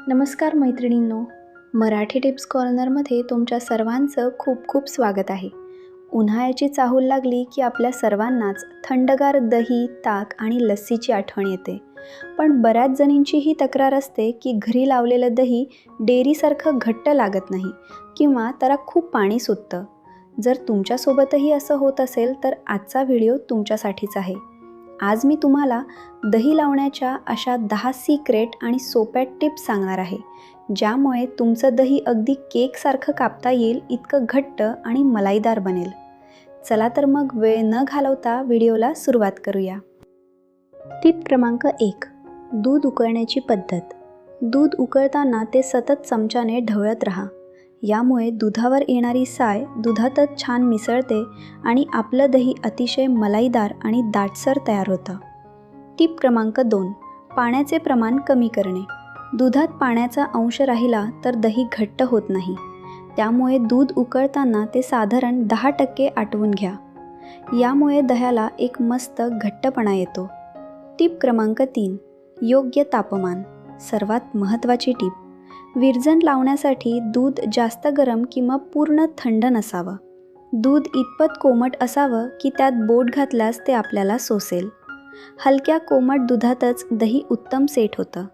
नमस्कार मैत्रिणींनो, मराठी टिप्स कॉर्नरमध्ये तुमच्या सर्वांचं खूप खूप स्वागत आहे. उन्हाळ्याची चाहूल लागली की आपल्या सर्वांनाच थंडगार दही, ताक आणि लस्सीची आठवण येते. पण बऱ्याच जणींची ही तक्रार असते की घरी लावलेलं दही डेअरीसारखं घट्ट लागत नाही किंवा त्याला खूप पाणी सुटतं. जर तुमच्यासोबतही असं होत असेल तर आजचा व्हिडिओ तुमच्यासाठीच आहे. आज मी तुम्हाला दही लावण्याच्या अशा 10 सिक्रेट आणि सोप्या टिप्स सांगणार आहे, ज्यामुळे तुमचं दही अगदी केकसारखं कापता येईल इतकं घट्ट आणि मलाईदार बनेल. चला तर मग वेळ न घालवता व्हिडिओला सुरुवात करूया. टिप क्रमांक 1. दूध उकळण्याची पद्धत. दूध उकळताना ते सतत चमच्याने ढवळत राहा. यामुळे दुधावर येणारी साय दुधातच छान मिसळते आणि आपलं दही अतिशय मलाईदार आणि दाटसर तयार होतं. टिप क्रमांक 2. पाण्याचे प्रमाण कमी करणे. दुधात पाण्याचा अंश राहिला तर दही घट्ट होत नाही. त्यामुळे दूध उकळताना ते साधारण 10% आटवून घ्या. यामुळे दह्याला एक मस्त घट्टपणा येतो. टिप क्रमांक 3. योग्य तापमान. सर्वात महत्त्वाची टिप. विरजण लावण्यासाठी दूध जास्त गरम किंवा पूर्ण थंड नसावं. दूध इतपत कोमट असावं की त्यात बोट घातल्यास ते आपल्याला सोसेल. हलक्या कोमट दुधातच दही उत्तम सेट होतं.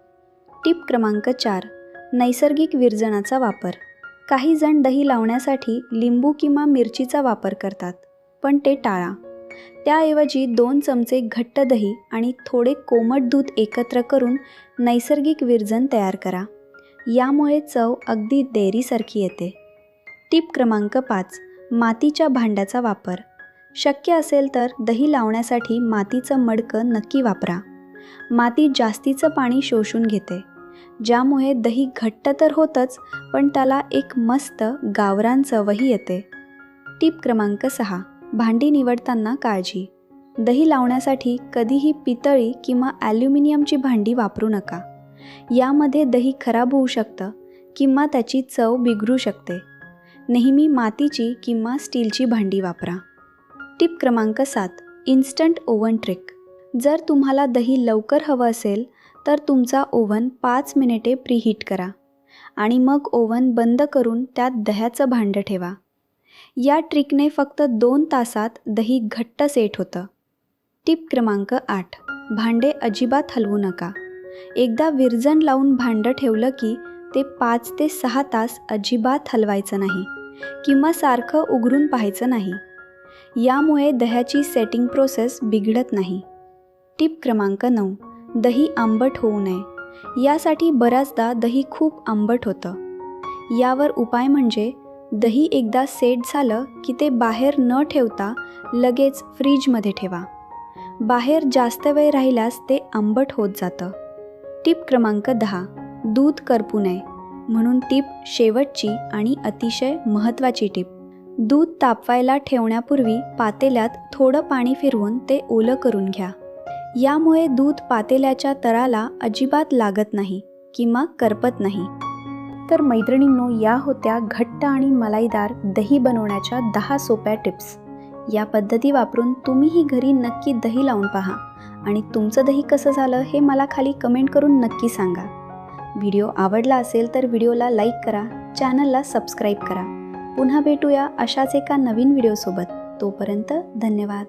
टिप क्रमांक 4. नैसर्गिक विरजणाचा वापर. काही जण दही लावण्यासाठी लिंबू किंवा मिरचीचा वापर करतात, पण ते टाळा. त्याऐवजी 2 चमचे घट्ट दही आणि थोडे कोमट दूध एकत्र करून नैसर्गिक विरजण तयार करा. यामुळे चव अगदी डेअरीसारखी येते. टिप क्रमांक 5. मातीच्या भांड्याचा वापर. शक्य असेल तर दही लावण्यासाठी मातीचं मडकं नक्की वापरा. माती जास्तीचं पाणी शोषून घेते, ज्यामुळे दही घट्ट तर होतंच, पण त्याला एक मस्त गावरान चवही येते. टिप क्रमांक 6. भांडी निवडताना काळजी. दही लावण्यासाठी कधीही पितळी किंवा ॲल्युमिनियमची भांडी वापरू नका. यामध्ये दही खराब होऊ शकतं किंवा त्याची चव बिघडू शकते. नेहमी मातीची किंवा स्टीलची भांडी वापरा. टिप क्रमांक 7. Instant oven trick. जर तुम्हाला दही लवकर हवं असेल तर तुमचा ओव्हन 5 मिनिटे प्रीहीट करा आणि मग ओव्हन बंद करून त्यात दह्याचं भांडं ठेवा. या ट्रिकने फक्त 2 तासात दही घट्ट सेट होतं. टिप क्रमांक 8. भांडे अजिबात हलवू नका. एकदा विरजण लावून भांडं ठेवलं की ते 5 ते 6 तास अजिबात हलवायचं नाही किंवा सारखं उघडून पाहायचं नाही. यामुळे दह्याची सेटिंग प्रोसेस बिघडत नाही. टिप क्रमांक 9. दही आंबट होऊ नये. यासाठी बऱ्याचदा दही खूप आंबट होतं. यावर उपाय म्हणजे दही एकदा सेट झालं की ते बाहेर न ठेवता लगेच फ्रीजमध्ये ठेवा. बाहेर जास्त वेळ राहिल्यास ते आंबट होत जातं. टिप क्रमांक 10. दूध करपू नये. म्हणून टिप शेवटची आणि अतिशय महत्त्वाची टिप. दूध तापवायला ठेवण्यापूर्वी पातेल्यात थोडं पाणी फिरवून ते ओलं करून घ्या. यामुळे दूध पातेल्याच्या तळाला अजिबात लागत नाही किंवा करपत नाही. तर मैत्रिणींनो, या होत्या घट्ट आणि मलाईदार दही बनवण्याच्या 10 सोप्या टिप्स. या पद्धती वापरून तुम्हीही घरी नक्की दही लावून पहा आणि तुमचं दही कसं झालं हे मला खाली कमेंट करून नक्की सांगा. व्हिडिओ आवडला असेल तर व्हिडिओला लाईक करा, चॅनलला सबस्क्राईब करा. पुन्हा भेटूया अशाच एका नवीन व्हिडिओसोबत. तोपर्यंत धन्यवाद.